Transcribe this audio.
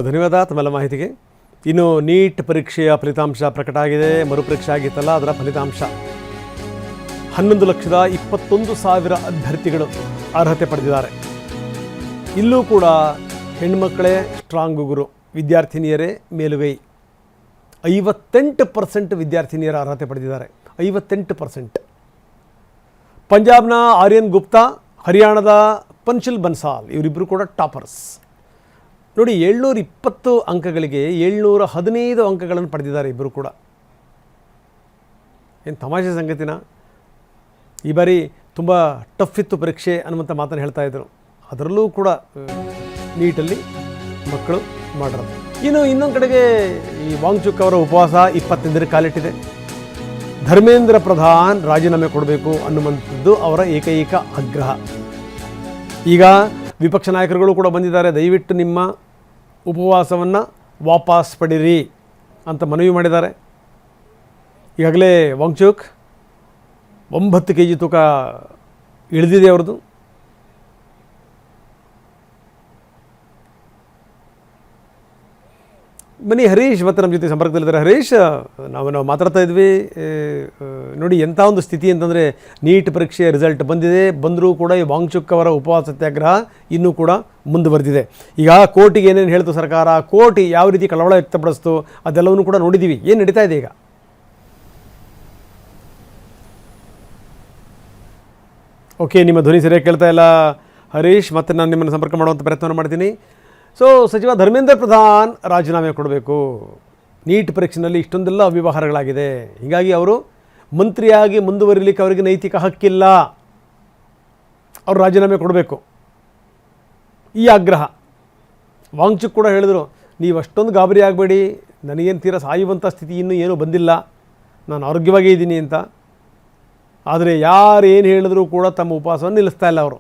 ಧನ್ಯವಾದ ತಮ್ಮೆಲ್ಲ ಮಾಹಿತಿಗೆ. ಇನ್ನು ನೀಟ್ ಪರೀಕ್ಷೆಯ ಫಲಿತಾಂಶ ಪ್ರಕಟ ಆಗಿದೆ. ಮರುಪರೀಕ್ಷೆ ಆಗಿತ್ತಲ್ಲ, ಅದರ ಫಲಿತಾಂಶ 11,21,000 ಅಭ್ಯರ್ಥಿಗಳು ಅರ್ಹತೆ ಪಡೆದಿದ್ದಾರೆ. ಇಲ್ಲೂ ಕೂಡ ಹೆಣ್ಮಕ್ಕಳೇ ಸ್ಟ್ರಾಂಗ್ ಗುರು, ವಿದ್ಯಾರ್ಥಿನಿಯರೇ ಮೇಲುಗೈ. 58% ವಿದ್ಯಾರ್ಥಿನಿಯರ ಅರ್ಹತೆ ಪಡೆದಿದ್ದಾರೆ. 58%. ಪಂಜಾಬ್ನ ಆರ್ಯನ್ ಗುಪ್ತಾ, ಹರಿಯಾಣದ ಪಂಚಿಲ್ ಬನ್ಸಾಲ್ ಇವರಿಬ್ಬರು ಕೂಡ ಟಾಪರ್ಸ್. ನೋಡಿ, 720 ಅಂಕಗಳಿಗೆ 715 ಅಂಕಗಳನ್ನು ಪಡೆದಿದ್ದಾರೆ ಇಬ್ಬರು ಕೂಡ. ಏನು ತಮಾಷೆ ಸಂಗತಿನ? ಈ ಬಾರಿ ತುಂಬ ಟಫ್ ಇತ್ತು ಪರೀಕ್ಷೆ ಅನ್ನುವಂಥ ಮಾತನ್ನು ಹೇಳ್ತಾ ಇದ್ದರು. ಅದರಲ್ಲೂ ಕೂಡ ನೀಟಲ್ಲಿ ಮಕ್ಕಳು ಮಾಡಿರೋದು. ಇನ್ನು ಇನ್ನೊಂದು ಕಡೆಗೆ ಈ ವಾಂಗ್ಚುಕ್ ಅವರ ಉಪವಾಸ 25 ದಿನ ಕಾಲಿಟ್ಟಿದೆ. ಧರ್ಮೇಂದ್ರ ಪ್ರಧಾನ್ ರಾಜೀನಾಮೆ ಕೊಡಬೇಕು ಅನ್ನುವಂಥದ್ದು ಅವರ ಏಕೈಕ ಆಗ್ರಹ. ಈಗ ವಿಪಕ್ಷ ನಾಯಕರುಗಳು ಕೂಡ ಬಂದಿದ್ದಾರೆ. ದಯವಿಟ್ಟು ನಿಮ್ಮ ಉಪವಾಸವನ್ನು ವಾಪಸ್ ಪಡೀರಿ ಅಂತ ಮನವಿ ಮಾಡಿದ್ದಾರೆ. ಈಗಾಗಲೇ ವಾಂಗ್ಚುಕ್ 9 kg ತೂಕ ಇಳಿದಿದೆ ಅವ್ರದ್ದು. ಬನ್ನಿ, ಹರೀಶ್ ಮತ್ತೆ ನಮ್ಮ ಜೊತೆ ಸಂಪರ್ಕದಲ್ಲಿದ್ದಾರೆ. ಹರೀಶ್, ನಾವು ಮಾತಾಡ್ತಾ ಇದ್ವಿ. ನೋಡಿ, ಎಂಥ ಒಂದು ಸ್ಥಿತಿ ಅಂತಂದರೆ, ನೀಟ್ ಪರೀಕ್ಷೆಯ ರಿಸಲ್ಟ್ ಬಂದರೂ ಕೂಡ ಈ ವಾಂಗ್ಚುಕ್ ಅವರ ಉಪವಾಸ ಸತ್ಯಾಗ್ರಹ ಇನ್ನೂ ಕೂಡ ಮುಂದುವರೆದಿದೆ. ಈಗ ಕೋರ್ಟಿಗೆ ಏನೇನು ಹೇಳ್ತು ಸರ್ಕಾರ, ಕೋರ್ಟ್ ಯಾವ ರೀತಿ ಕಳವಳ ವ್ಯಕ್ತಪಡಿಸ್ತು, ಅದೆಲ್ಲವನ್ನೂ ಕೂಡ ನೋಡಿದ್ದೀವಿ. ಏನು ನಡೀತಾ ಇದೆ ಈಗ? ಓಕೆ, ನಿಮ್ಮ ಧ್ವನಿ ಸರಿಯಾಗಿ ಕೇಳ್ತಾ ಇಲ್ಲ ಹರೀಶ್. ಮತ್ತೆ ನಾನು ನಿಮ್ಮನ್ನು ಸಂಪರ್ಕ ಮಾಡುವಂಥ ಪ್ರಯತ್ನವನ್ನು ಮಾಡ್ತೀನಿ. ಸೊ, ಸಚಿವ ಧರ್ಮೇಂದ್ರ ಪ್ರಧಾನ್ ರಾಜೀನಾಮೆ ಕೊಡಬೇಕು. ನೀಟ್ ಪರೀಕ್ಷೆಯಲ್ಲಿ ಇಷ್ಟೊಂದೆಲ್ಲ ಅವ್ಯವಹಾರಗಳಾಗಿದೆ. ಹೀಗಾಗಿ ಅವರು ಮಂತ್ರಿಯಾಗಿ ಮುಂದುವರಿಲಿಕ್ಕೆ ಅವರಿಗೆ ನೈತಿಕ ಹಕ್ಕಿಲ್ಲ. ಅವರು ರಾಜೀನಾಮೆ ಕೊಡಬೇಕು, ಈ ಆಗ್ರಹ. ವಾಂಗ್ಚುಕ್ ಕೂಡ ಹೇಳಿದರು, ನೀವು ಅಷ್ಟೊಂದು ಗಾಬರಿ ಆಗಬೇಡಿ, ನನಗೇನು ತೀರಾ ಸಾಯುವಂಥ ಸ್ಥಿತಿ ಇನ್ನೂ ಏನೂ ಬಂದಿಲ್ಲ, ನಾನು ಆರೋಗ್ಯವಾಗೇ ಇದ್ದೀನಿ ಅಂತ. ಆದರೆ ಯಾರು ಏನು ಹೇಳಿದ್ರು ಕೂಡ ತಮ್ಮ ಉಪವಾಸವನ್ನು ನಿಲ್ಲಿಸ್ತಾ ಇಲ್ಲ ಅವರು.